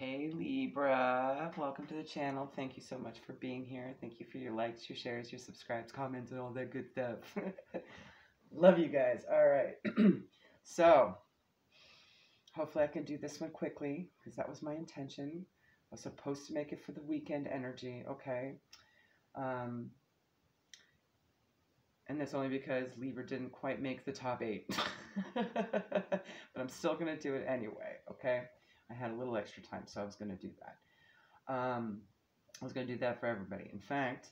Hey Libra, welcome to the channel. Thank you so much for being here. Thank you for your likes, your shares, your subscribes, comments, and all that good stuff. Love you guys. All right. So, hopefully I can do this one quickly because that was my intention. I was supposed to make it for the weekend energy, okay? And that's only because Libra didn't quite make the top 8. But I'm still going to do it anyway, okay? I had a little extra time, so I was going to do that. I was going to do that for everybody. In fact,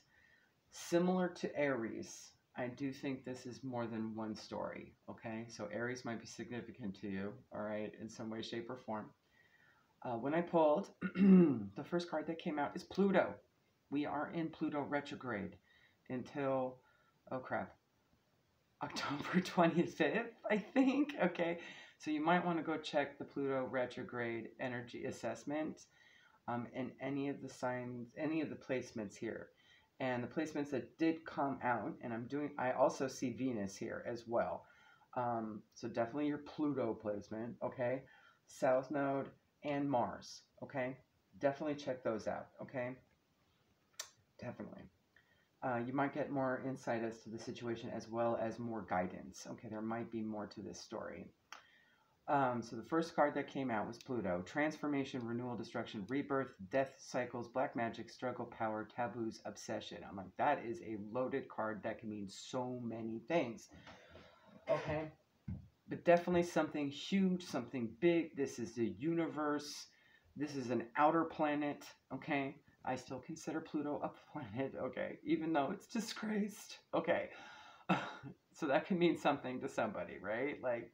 similar to Aries, I do think this is more than one story, okay? So Aries might be significant to you, all right, in some way, shape, or form. When I pulled, the first card that came out is Pluto. We are in Pluto retrograde until, oh crap, October 25th, I think, okay? So you might want to go check the Pluto retrograde energy assessment in any of the signs, any of the placements here. And the placements that did come out, and I also see Venus here as well. So definitely your Pluto placement, okay? South Node and Mars, okay? Definitely check those out, okay? Definitely. You might get more insight as to the situation as well as more guidance. Okay, there might be more to this story. So the first card that came out was Pluto. Transformation, renewal, destruction, rebirth, death cycles, black magic, struggle, power, taboos, obsession. I'm like, that is a loaded card that can mean so many things. Okay, but definitely something huge, something big. This is the universe. This is an outer planet, okay? I still consider Pluto a planet, okay? Even though it's disgraced, okay? So that can mean something to somebody, right? Like,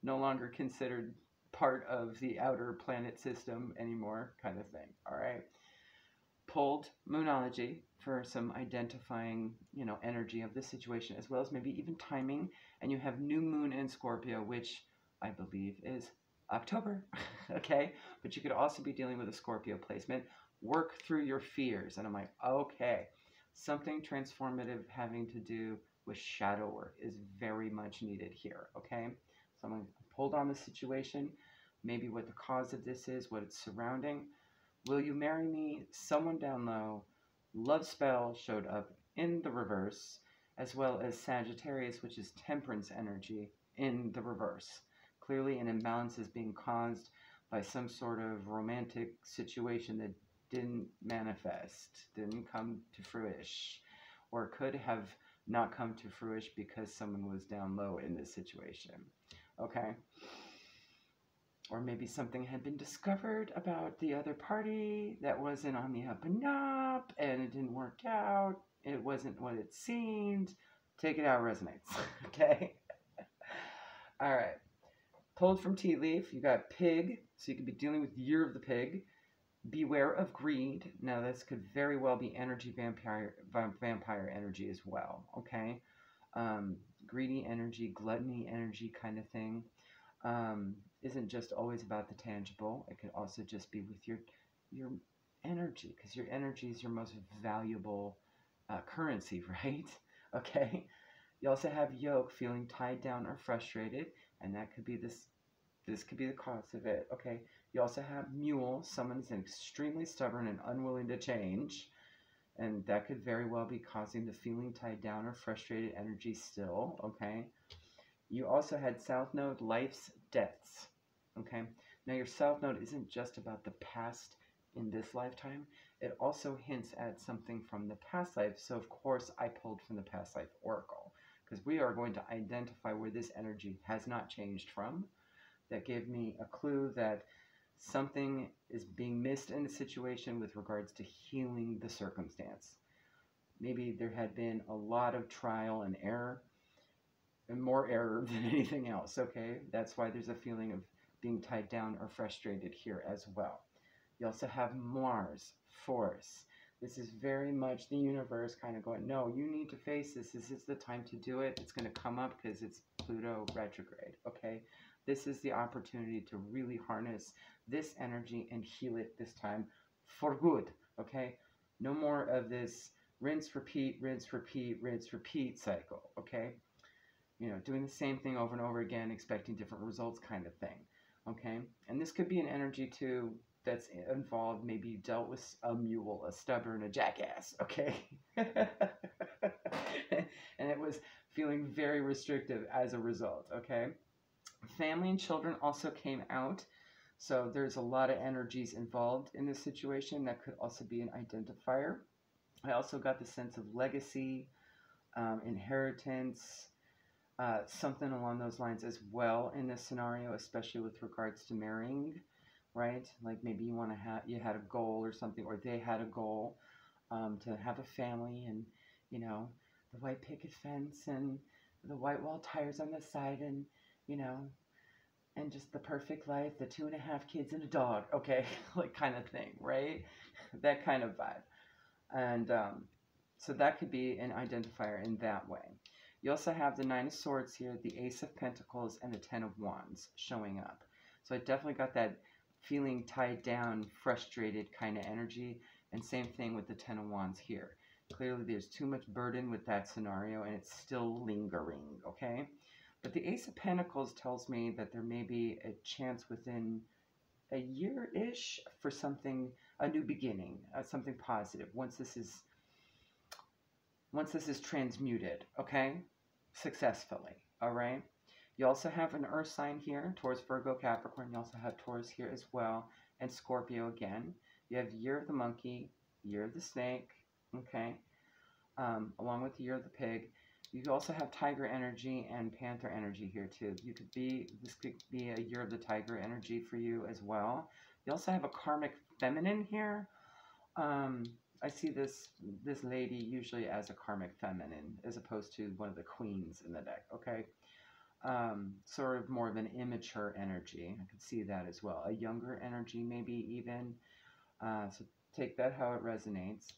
no longer considered part of the outer planet system anymore, kind of thing, all right? Pulled Moonology for some identifying, energy of the situation, as well as maybe even timing. And you have New Moon in Scorpio, which I believe is October, okay? But you could also be dealing with a Scorpio placement. Work through your fears. And I'm like, okay, something transformative having to do with shadow work is very much needed here, okay? So I'm going to hold on the situation, maybe what the cause of this is, what it's surrounding. Will you marry me? Someone down low. Love spell showed up in the reverse, as well as Sagittarius, which is temperance energy, in the reverse. Clearly an imbalance is being caused by some sort of romantic situation that didn't manifest, didn't come to fruition, or could have not come to fruition because someone was down low in this situation. Okay? Or maybe something had been discovered about the other party that wasn't on the up and up, and it didn't work out. It wasn't what it seemed. Take it out, resonates. Okay? All right. Pulled from Tea Leaf, you got Pig, so you could be dealing with Year of the Pig. Beware of greed. Now, this could very well be energy vampire energy as well, okay? Greedy energy, gluttony energy kind of thing. Isn't just always about the tangible. It could also just be with your energy, because your energy is your most valuable currency, right? Okay. You also have Yoke, feeling tied down or frustrated, and that could be this could be the cause of it. Okay. You also have Mule, someone is extremely stubborn and unwilling to change, and that could very well be causing the feeling tied down or frustrated energy still. Okay. You also had South Node, life's deaths, okay? Now, your South Node isn't just about the past in this lifetime. It also hints at something from the past life. So, of course, I pulled from the past life oracle, because we are going to identify where this energy has not changed from. That gave me a clue that something is being missed in the situation with regards to healing the circumstance. Maybe there had been a lot of trial and error, and more error than anything else, okay? That's why there's a feeling of being tied down or frustrated here as well. You also have Mars, Force. This is very much the universe kind of going, no, you need to face this. This is the time to do it. It's going to come up because it's Pluto retrograde, okay? This is the opportunity to really harness this energy and heal it this time for good, okay? No more of this rinse, repeat, rinse, repeat, rinse, repeat cycle, okay? Doing the same thing over and over again, expecting different results kind of thing, okay? And this could be an energy to that's involved. Maybe you dealt with a mule, a stubborn, a jackass, okay? And it was feeling very restrictive as a result, okay? Family and children also came out. So there's a lot of energies involved in this situation that could also be an identifier. I also got the sense of legacy, inheritance, something along those lines as well in this scenario, especially with regards to marrying, right? Like maybe you had a goal or something, or they had a goal to have a family, and the white picket fence and the white wall tires on the side, and and just the perfect life, the 2.5 kids and a dog, okay, like kind of thing, right? That kind of vibe. And so that could be an identifier in that way. You also have the Nine of Swords here, the Ace of Pentacles, and the Ten of Wands showing up. So I definitely got that feeling tied down, frustrated kind of energy. And same thing with the Ten of Wands here. Clearly there's too much burden with that scenario, and it's still lingering, okay? But the Ace of Pentacles tells me that there may be a chance within a year-ish for something, a new beginning, something positive. Once this is transmuted, okay, successfully, all right? You also have an Earth sign here, Taurus, Virgo, Capricorn. You also have Taurus here as well, and Scorpio again. You have Year of the Monkey, Year of the Snake, okay, along with the Year of the Pig. You also have Tiger energy and Panther energy here too. This could be a Year of the Tiger energy for you as well. You also have a Karmic Feminine here. I see this lady usually as a Karmic Feminine as opposed to one of the queens in the deck, okay? Sort of more of an immature energy. I could see that as well. A younger energy maybe even. So take that how it resonates.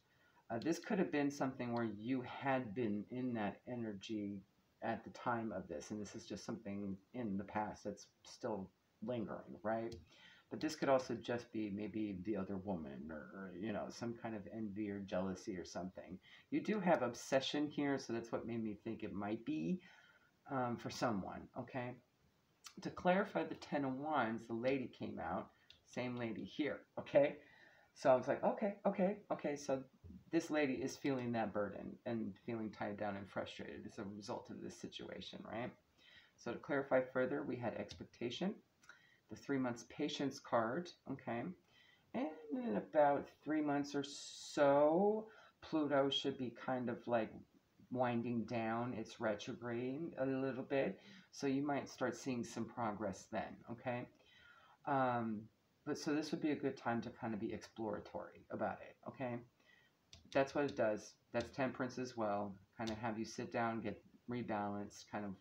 This could have been something where you had been in that energy at the time of this, and this is just something in the past that's still lingering, right? But this could also just be maybe the other woman, or some kind of envy or jealousy or something. You do have obsession here, so that's what made me think it might be for someone, okay? To clarify the Ten of Wands, the lady came out, same lady here, okay? So I was like, okay, so this lady is feeling that burden and feeling tied down and frustrated as a result of this situation, right? So to clarify further, we had expectation, the 3 months patience card, okay? And in about 3 months or so, Pluto should be kind of like winding down its retrograde a little bit. So you might start seeing some progress then, okay? But so this would be a good time to kind of be exploratory about it, okay? That's what it does. That's Temperance as well. Kind of have you sit down, get rebalanced, kind of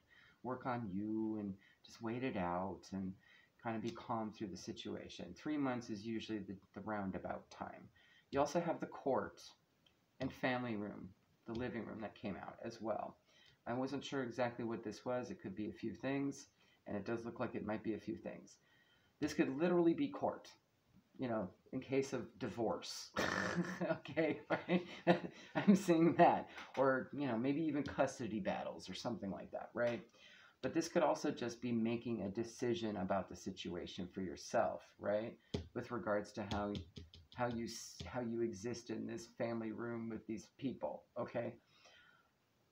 work on you and just wait it out and kind of be calm through the situation. 3 months is usually the roundabout time. You also have the Court and family room, the living room that came out as well. I wasn't sure exactly what this was. It could be a few things, and it does look like it might be a few things. This could literally be court, in case of divorce. Okay, right? I'm seeing that. Or, maybe even custody battles or something like that, right? But this could also just be making a decision about the situation for yourself, right? With regards to how you exist in this family room with these people, okay?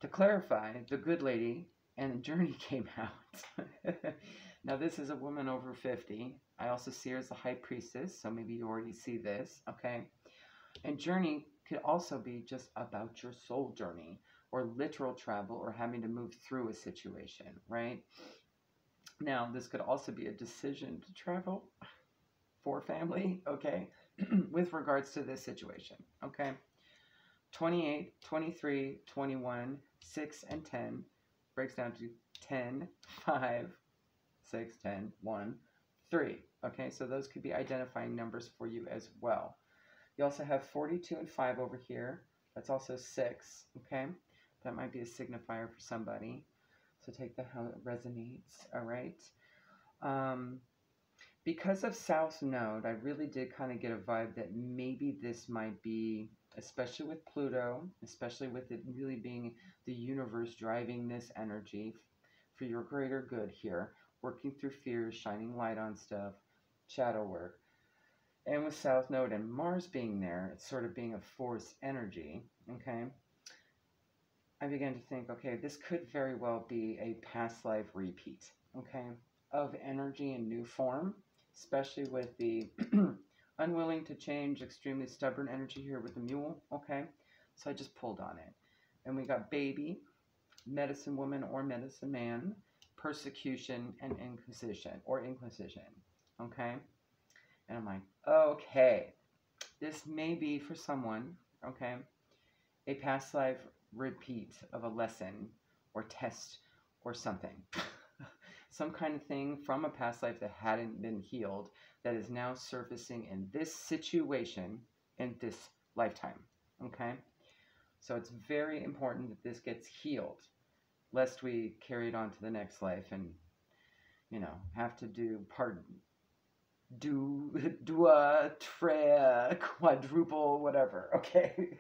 To clarify, the good lady and the journey came out. Now, this is a woman over 50. I also see her as the High Priestess, so maybe you already see this, okay? And journey could also be just about your soul journey, or literal travel, or having to move through a situation, right? Now, this could also be a decision to travel for family, okay? With regards to this situation, okay? 28, 23, 21, 6, and 10 breaks down to 10, 5, 6, 10, 1, 3. Okay, so those could be identifying numbers for you as well. You also have 42 and 5 over here. That's also 6, okay? That might be a signifier for somebody. So take that how it resonates, all right? Because of South Node, I really did kind of get a vibe that maybe this might be, especially with Pluto, especially with it really being the universe driving this energy for your greater good here, working through fears, shining light on stuff, shadow work. And with South Node and Mars being there, it's sort of being a force energy, okay? I began to think, okay, this could very well be a past life repeat, okay, of energy in new form, especially with the unwilling to change, extremely stubborn energy here with the mule, okay? So I just pulled on it. And we got baby, medicine woman or medicine man, persecution, and inquisition, okay? And I'm like, okay, this may be for someone, okay, a past life repeat of a lesson or test or something. Some kind of thing from a past life that hadn't been healed that is now surfacing in this situation in this lifetime, okay? So it's very important that this gets healed, lest we carry it on to the next life and, you know, have to do dua, tre, quadruple, whatever, okay?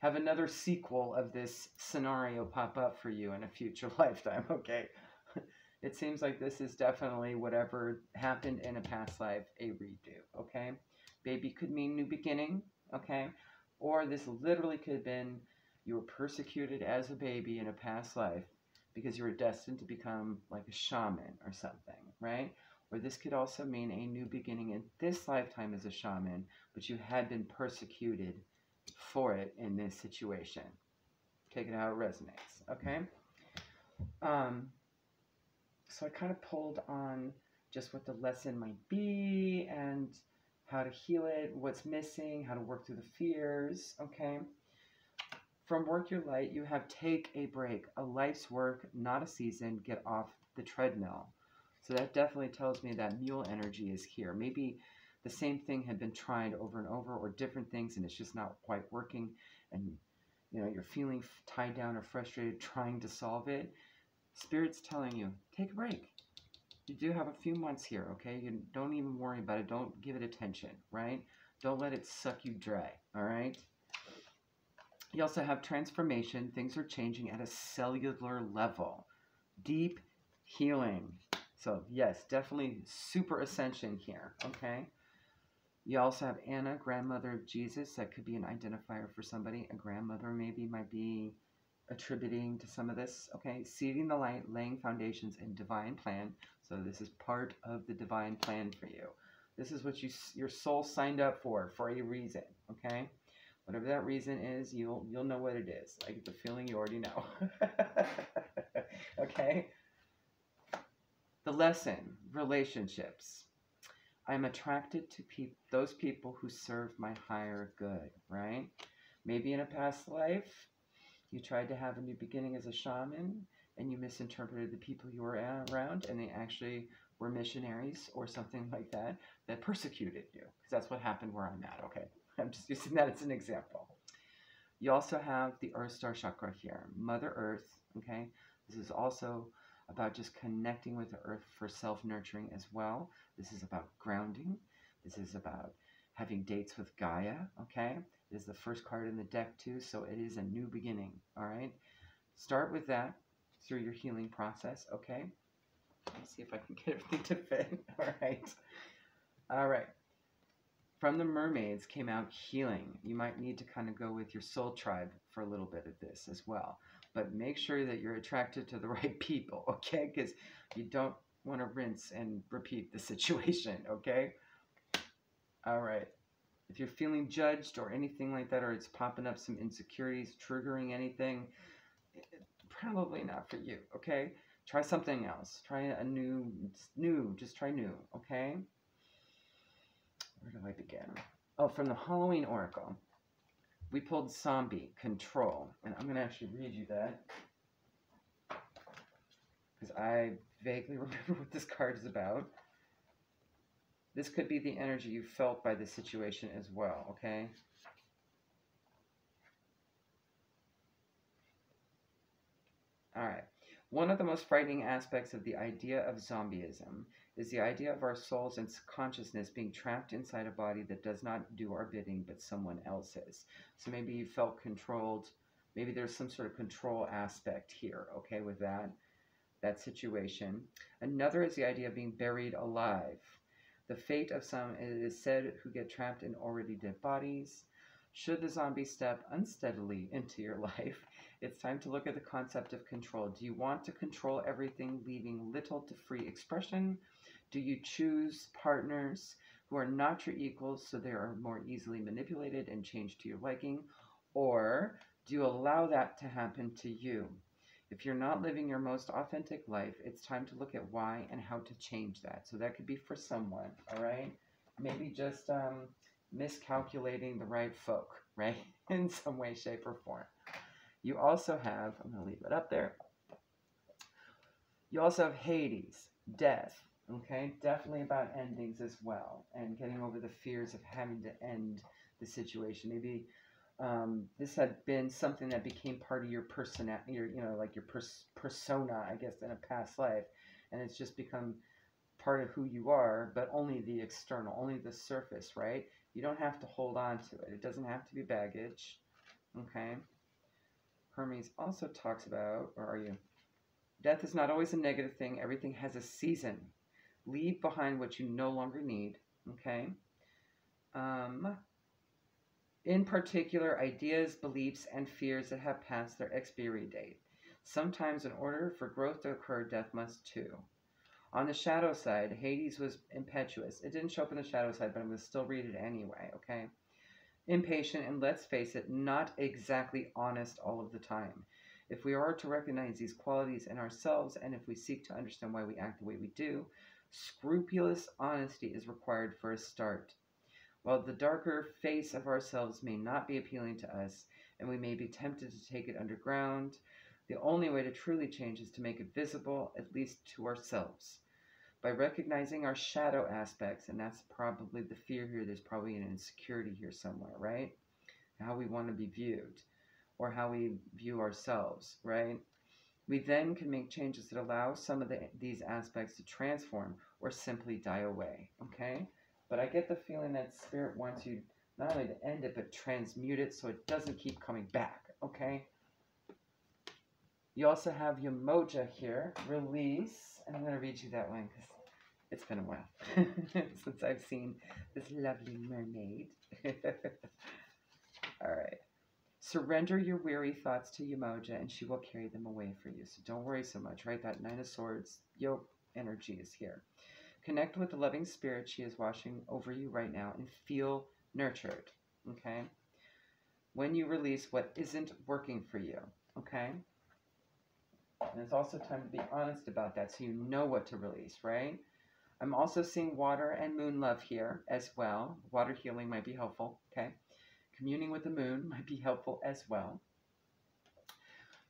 Have another sequel of this scenario pop up for you in a future lifetime, okay? It seems like this is definitely whatever happened in a past life, a redo, okay? Baby could mean new beginning, okay? Or this literally could have been you were persecuted as a baby in a past life because you were destined to become like a shaman or something, right? Or this could also mean a new beginning in this lifetime as a shaman, but you had been persecuted for it in this situation. Take it how it resonates, okay? So I kind of pulled on just what the lesson might be and how to heal it, what's missing, how to work through the fears, okay? From Work Your Light, you have take a break, a life's work, not a season, get off the treadmill. So that definitely tells me that mule energy is here. Maybe the same thing had been tried over and over or different things and it's just not quite working and you know you're feeling tied down or frustrated trying to solve it. Spirit's telling you, take a break. You do have a few months here, okay? You don't even worry about it. Don't give it attention, right? Don't let it suck you dry, all right? You also have transformation. Things are changing at a cellular level. Deep healing. So, yes, definitely super ascension here, okay? You also have Anna, grandmother of Jesus. That could be an identifier for somebody. A grandmother maybe might be attributing to some of this, okay? Seeding the light, laying foundations in divine plan. So this is part of the divine plan for you. This is what your soul signed up for a reason, okay? Whatever that reason is, you'll know what it is. I get the feeling you already know. Okay? The lesson, relationships. I'm attracted to those people who serve my higher good, right? Maybe in a past life, you tried to have a new beginning as a shaman and you misinterpreted the people you were around and they actually were missionaries or something like that that persecuted you. Because that's what happened where I'm at, okay? I'm just using that as an example. You also have the Earth Star Chakra here, Mother Earth, okay? This is also about just connecting with the Earth for self-nurturing as well. This is about grounding. This is about having dates with Gaia, okay? It is the first card in the deck too, so it is a new beginning, all right? Start with that through your healing process, okay? Let me see if I can get everything to fit, all right? All right. From the mermaids came out healing. You might need to kind of go with your soul tribe for a little bit of this as well. But make sure that you're attracted to the right people, okay? Because you don't want to rinse and repeat the situation, okay? All right. If you're feeling judged or anything like that, or it's popping up some insecurities, triggering anything, probably not for you, okay? Try something else. Try a just try new, okay? Where do I begin? Oh, from the Halloween Oracle, we pulled Zombie, Control. And I'm going to actually read you that because I vaguely remember what this card is about. This could be the energy you felt by this situation as well, okay? All right. One of the most frightening aspects of the idea of zombieism is the idea of our souls and consciousness being trapped inside a body that does not do our bidding, but someone else's. So maybe you felt controlled. Maybe there's some sort of control aspect here, okay, with that situation. Another is the idea of being buried alive. The fate of some, it is said, who get trapped in already dead bodies. Should the zombie step unsteadily into your life, it's time to look at the concept of control. Do you want to control everything, leaving little to free expression? Do you choose partners who are not your equals so they are more easily manipulated and changed to your liking? Or do you allow that to happen to you? If you're not living your most authentic life, it's time to look at why and how to change that. So that could be for someone, all right? Maybe just miscalculating the right folk, right? In some way, shape, or form. You also have, I'm going to leave it up there. You also have Hades, death, okay? Definitely about endings as well and getting over the fears of having to end the situation. Maybe this had been something that became part of your personality, like your persona, I guess, in a past life, and it's just become part of who you are, but only the external, only the surface, right? You don't have to hold on to it. It doesn't have to be baggage, okay? Hermes also talks about, or are you? Death is not always a negative thing. Everything has a season. Leave behind what you no longer need, okay? In particular, ideas, beliefs, and fears that have passed their expiry date. Sometimes in order for growth to occur, death must too. On the shadow side, Hades was impetuous. It didn't show up in the shadow side, but I'm going to still read it anyway, okay? Impatient, and let's face it, not exactly honest all of the time. If we are to recognize these qualities in ourselves, and if we seek to understand why we act the way we do, scrupulous honesty is required for a start. While the darker face of ourselves may not be appealing to us, and we may be tempted to take it underground, the only way to truly change is to make it visible, at least to ourselves. By recognizing our shadow aspects, and that's probably the fear here, there's probably an insecurity here somewhere, right? How we want to be viewed, or how we view ourselves, right? We then can make changes that allow some of these aspects to transform or simply die away, okay? But I get the feeling that Spirit wants you not only to end it, but transmute it so it doesn't keep coming back, okay? You also have Yamoja here, release. And I'm going to read you that one because it's been a while since I've seen this lovely mermaid. All right. Surrender your weary thoughts to Yamoja and she will carry them away for you. So don't worry so much, right? That Nine of Swords yoke energy is here. Connect with the loving spirit she is washing over you right now and feel nurtured, okay? When you release what isn't working for you, okay? And it's also time to be honest about that so you know what to release, right? I'm also seeing water and moon love here as well. Water healing might be helpful, okay? Communing with the moon might be helpful as well.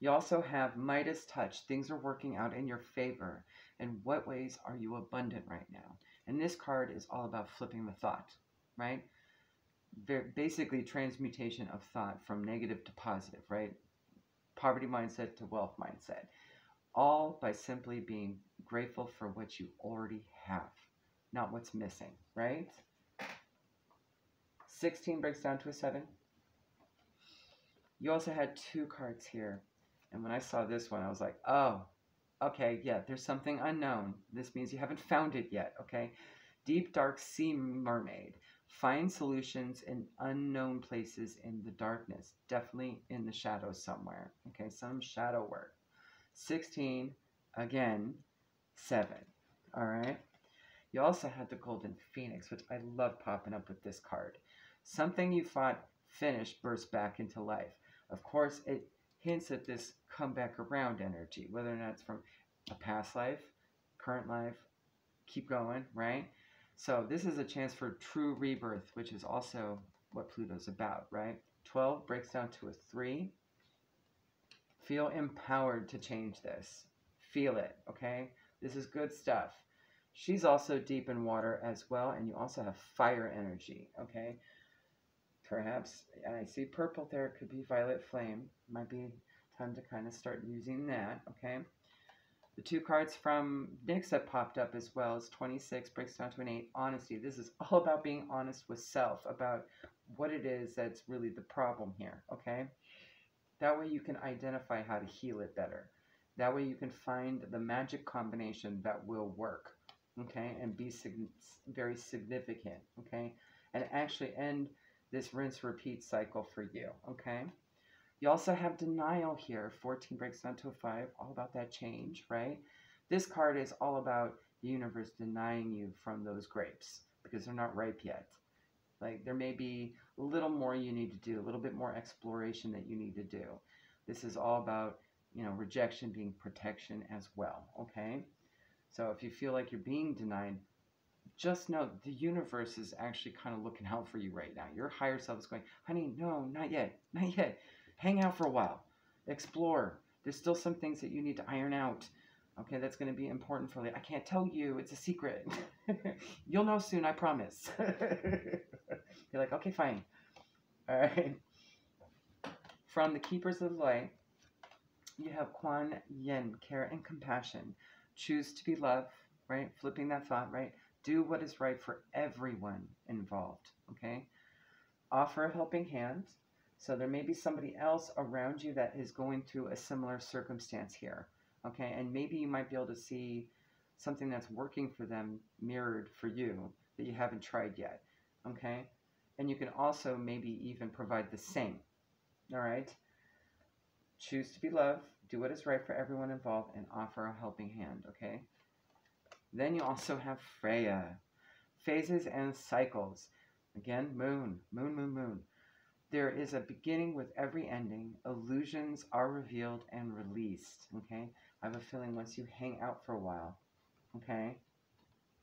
You also have Midas touch. Things are working out in your favor. In what ways are you abundant right now? And this card is all about flipping the thought, right? Basically, transmutation of thought from negative to positive, right? Poverty mindset to wealth mindset. All by simply being grateful for what you already have, not what's missing, right? 16 breaks down to a 7. You also had 2 cards here. And when I saw this one, I was like, oh, okay, yeah, there's something unknown. This means you haven't found it yet, okay? Deep, dark sea mermaid. Find solutions in unknown places in the darkness. Definitely in the shadows somewhere, okay? Some shadow work. 16, again, 7, all right? You also had the Golden Phoenix, which I love popping up with this card. Something you thought finished burst back into life. Of course, it hints at this come back around energy, whether or not it's from a past life, current life, keep going, right? So this is a chance for true rebirth, which is also what Pluto's about, right? 12 breaks down to a 3. Feel empowered to change this. Feel it, okay? This is good stuff. She's also deep in water as well, and you also have fire energy, okay? Perhaps, and I see purple there, it could be violet flame. Might be time to kind of start using that, okay? The 2 cards from Nyx that popped up as well is 26, breaks down to an 8, honesty. This is all about being honest with self, about what it is that's really the problem here, okay? That way you can identify how to heal it better. That way you can find the magic combination that will work, okay, and be very significant, okay, and actually end this rinse repeat cycle for you, okay. You also have denial here. 14 breaks down to a 5, all about that change, right? This card is all about the universe denying you from those grapes because they're not ripe yet. Like, there may be a little more you need to do, a little bit more exploration that you need to do. This is all about, you know, rejection being protection as well, okay? So if you feel like you're being denied, just know the universe is actually kind of looking out for you right now. Your higher self is going, honey, no, not yet, not yet. Hang out for a while. Explore. There's still some things that you need to iron out. Okay, that's going to be important for you. I can't tell you. It's a secret. You'll know soon, I promise. You're like, okay, fine. All right. From the Keepers of the Light, you have Kuan Yin, care and compassion. Choose to be love, right? Flipping that thought, right? Do what is right for everyone involved, okay? Offer a helping hand. So there may be somebody else around you that is going through a similar circumstance here, okay? And maybe you might be able to see something that's working for them mirrored for you that you haven't tried yet, okay? And you can also maybe even provide the same, all right? Choose to be love, do what is right for everyone involved, and offer a helping hand, okay? Then you also have Freya, phases and cycles. Again, moon, moon, moon, moon. There is a beginning with every ending. Illusions are revealed and released, okay? I have a feeling once you hang out for a while, okay,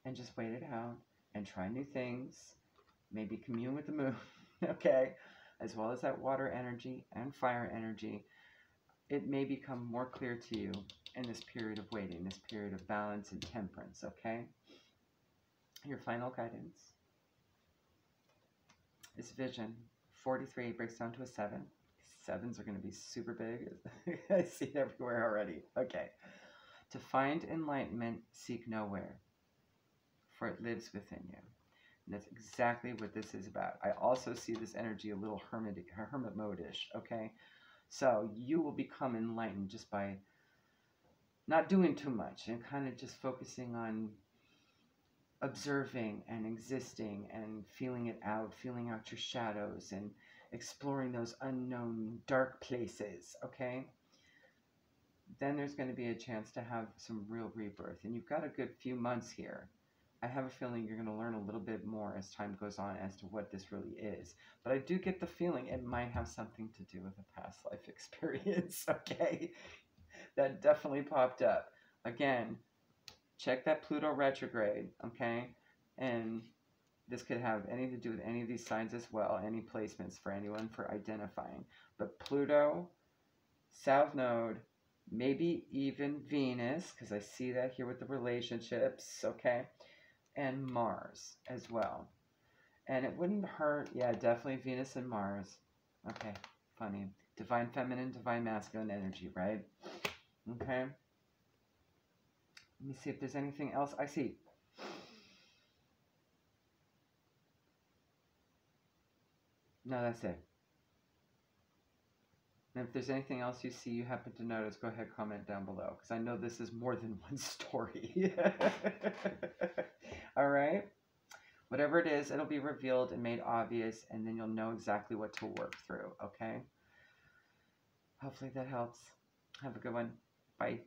and just wait it out and try new things, maybe commune with the moon, okay, as well as that water energy and fire energy, it may become more clear to you in this period of waiting, this period of balance and temperance, okay? Your final guidance is vision. 43 breaks down to a 7. 7s are going to be super big. I see it everywhere already. Okay. To find enlightenment, seek nowhere, for it lives within you. And that's exactly what this is about. I also see this energy a little hermit mode-ish, okay? So you will become enlightened just by not doing too much and kind of just focusing on observing and existing and feeling out your shadows and exploring those unknown dark places, okay? Then there's going to be a chance to have some real rebirth. And you've got a good few months here. I have a feeling you're going to learn a little bit more as time goes on as to what this really is. But I do get the feeling it might have something to do with a past life experience, okay? That definitely popped up. Again, check that Pluto retrograde, okay? And this could have anything to do with any of these signs as well, any placements for anyone for identifying. But Pluto, South Node, maybe even Venus, because I see that here with the relationships, okay? And Mars as well. And it wouldn't hurt, yeah, definitely Venus and Mars. Okay, funny. Divine feminine, divine masculine energy, right? Okay. Let me see if there's anything else I see. No, that's it. And if there's anything else you see you happen to notice, go ahead, comment down below, because I know this is more than one story. All right? Whatever it is, it'll be revealed and made obvious, and then you'll know exactly what to work through, okay? Hopefully that helps. Have a good one. Bye.